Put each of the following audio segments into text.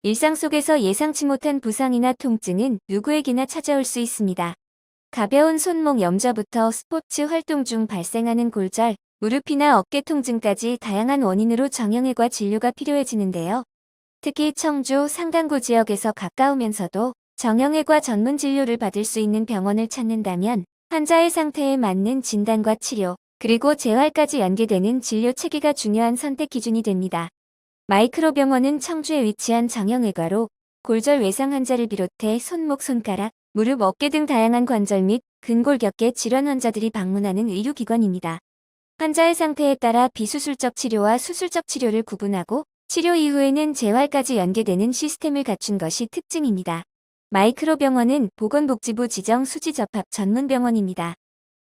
일상 속에서 예상치 못한 부상이나 통증은 누구에게나 찾아올 수 있습니다. 가벼운 손목 염좌부터 스포츠 활동 중 발생하는 골절, 무릎이나 어깨 통증까지 다양한 원인으로 정형외과 진료가 필요해지는데요. 특히 청주, 상간구 지역에서 가까우면서도 정형외과 전문 진료를 받을 수 있는 병원을 찾는다면 환자의 상태에 맞는 진단과 치료, 그리고 재활까지 연계되는 진료 체계가 중요한 선택 기준이 됩니다. 마이크로 병원은 청주에 위치한 정형외과로 골절 외상 환자를 비롯해 손목, 손가락, 무릎, 어깨 등 다양한 관절 및 근골격계 질환 환자들이 방문하는 의료기관입니다. 환자의 상태에 따라 비수술적 치료와 수술적 치료를 구분하고 치료 이후에는 재활까지 연계되는 시스템을 갖춘 것이 특징입니다. 마이크로 병원은 보건복지부 지정 수지접합 전문병원입니다.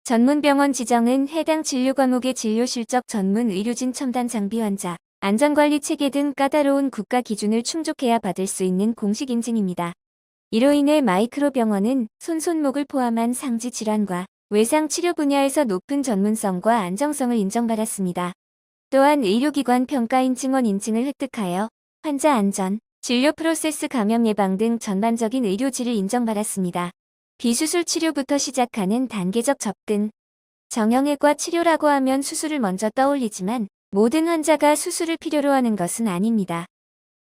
전문병원 지정은 해당 진료 과목의 진료 실적 전문 의료진 첨단 장비 환자, 안전관리 체계 등 까다로운 국가 기준을 충족해야 받을 수 있는 공식 인증입니다. 이로 인해 마이크로 병원은 손목을 포함한 상지 질환과 외상 치료 분야에서 높은 전문성과 안정성을 인정받았습니다. 또한 의료기관 평가인 증원 인증을 획득하여 환자 안전, 진료 프로세스 감염 예방 등 전반적인 의료질을 인정받았습니다. 비수술 치료부터 시작하는 단계적 접근. 정형외과 치료라고 하면 수술을 먼저 떠올리지만 모든 환자가 수술을 필요로 하는 것은 아닙니다.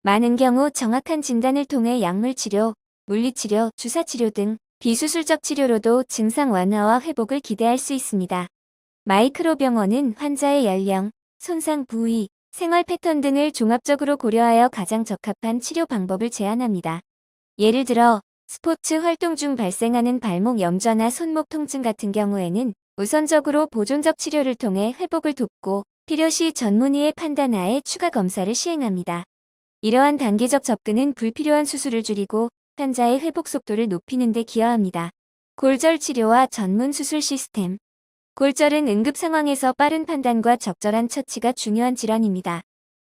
많은 경우 정확한 진단을 통해 약물치료, 물리치료, 주사치료 등 비수술적 치료로도 증상 완화와 회복을 기대할 수 있습니다. 마이크로 병원은 환자의 연령, 손상 부위, 생활 패턴 등을 종합적으로 고려하여 가장 적합한 치료 방법을 제안합니다. 예를 들어 스포츠 활동 중 발생하는 발목 염좌나 손목 통증 같은 경우에는 우선적으로 보존적 치료를 통해 회복을 돕고 필요시 전문의의 판단하에 추가 검사를 시행합니다. 이러한 단계적 접근은 불필요한 수술을 줄이고 환자의 회복 속도를 높이는 데 기여합니다. 골절 치료와 전문 수술 시스템. 골절은 응급 상황에서 빠른 판단과 적절한 처치가 중요한 질환입니다.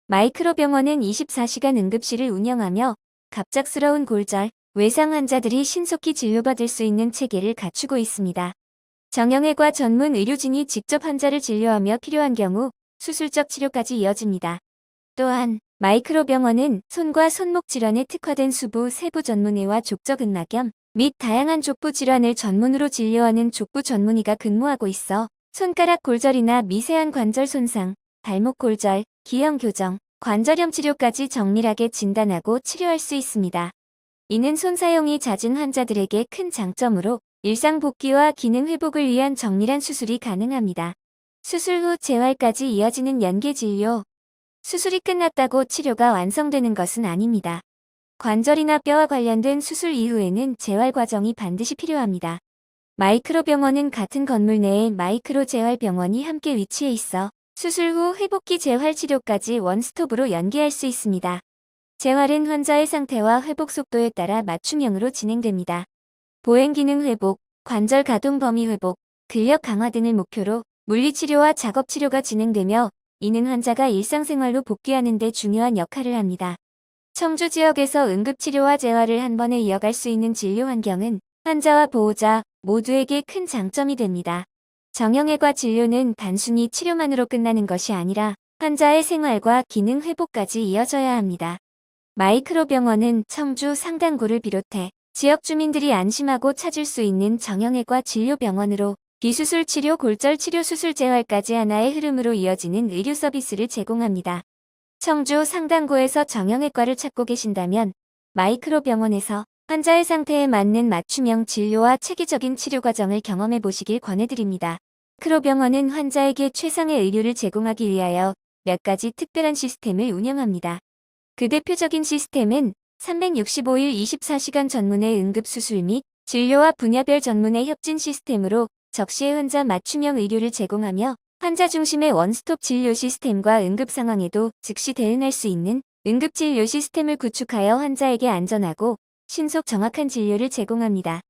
마이크로 병원은 24시간 응급실을 운영하며 갑작스러운 골절, 외상 환자들이 신속히 진료받을 수 있는 체계를 갖추고 있습니다. 정형외과 전문 의료진이 직접 환자를 진료하며 필요한 경우 수술적 치료까지 이어집니다. 또한 마이크로 병원은 손과 손목 질환에 특화된 수부, 세부 전문의와 족저근막염 및 다양한 족부 질환을 전문으로 진료하는 족부 전문의가 근무하고 있어 손가락 골절이나 미세한 관절 손상, 발목 골절, 기형 교정, 관절염 치료까지 정밀하게 진단하고 치료할 수 있습니다. 이는 손 사용이 잦은 환자들에게 큰 장점으로 일상 복귀와 기능 회복을 위한 정밀한 수술이 가능합니다. 수술 후 재활까지 이어지는 연계 진료. 수술이 끝났다고 치료가 완성되는 것은 아닙니다. 관절이나 뼈와 관련된 수술 이후에는 재활 과정이 반드시 필요합니다. 마이크로 병원은 같은 건물 내에 마이크로 재활 병원이 함께 위치해 있어 수술 후 회복기 재활 치료까지 원스톱으로 연계할 수 있습니다. 재활은 환자의 상태와 회복 속도에 따라 맞춤형으로 진행됩니다. 보행 기능 회복, 관절 가동 범위 회복, 근력 강화 등을 목표로 물리치료와 작업치료가 진행되며 이는 환자가 일상생활로 복귀하는 데 중요한 역할을 합니다. 청주 지역에서 응급치료와 재활을 한 번에 이어갈 수 있는 진료 환경은 환자와 보호자 모두에게 큰 장점이 됩니다. 정형외과 진료는 단순히 치료만으로 끝나는 것이 아니라 환자의 생활과 기능 회복까지 이어져야 합니다. 마이크로 병원은 청주 상간구를 비롯해 지역 주민들이 안심하고 찾을 수 있는 정형외과 진료병원으로 비수술 치료, 골절 치료, 수술 재활까지 하나의 흐름으로 이어지는 의료 서비스를 제공합니다. 청주 상간구에서 정형외과를 찾고 계신다면 마이크로 병원에서 환자의 상태에 맞는 맞춤형 진료와 체계적인 치료 과정을 경험해 보시길 권해드립니다. 마이크로 병원은 환자에게 최상의 의료를 제공하기 위하여 몇 가지 특별한 시스템을 운영합니다. 그 대표적인 시스템은 365일 24시간 전문의 응급수술 및 진료와 분야별 전문의 협진 시스템으로 적시에 환자 맞춤형 의료를 제공하며 환자 중심의 원스톱 진료 시스템과 응급 상황에도 즉시 대응할 수 있는 응급진료 시스템을 구축하여 환자에게 안전하고 신속 정확한 진료를 제공합니다.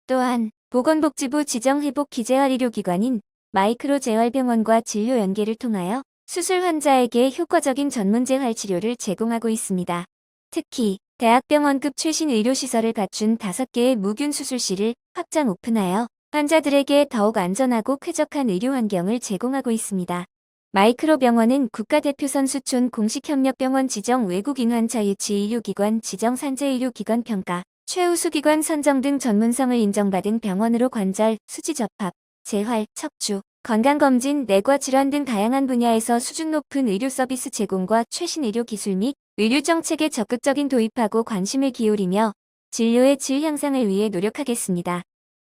또한 보건복지부 지정 회복 기재활 의료기관인 마이크로 재활병원과 진료 연계를 통하여 수술 환자에게 효과적인 전문 재활 치료를 제공하고 있습니다. 특히 대학병원급 최신 의료시설을 갖춘 5개의 무균 수술실을 확장 오픈하여 환자들에게 더욱 안전하고 쾌적한 의료 환경을 제공하고 있습니다. 마이크로병원은 국가대표선 수촌 공식협력병원 지정 외국인 환자 유치 의료기관 지정 산재 의료기관 평가, 최우수기관 선정 등 전문성을 인정받은 병원으로 관절, 수지 접합, 재활, 척추, 건강검진, 내과 질환 등 다양한 분야에서 수준 높은 의료 서비스 제공과 최신 의료 기술 및 의료 정책에 적극적인 도입하고 관심을 기울이며 진료의 질 향상을 위해 노력하겠습니다.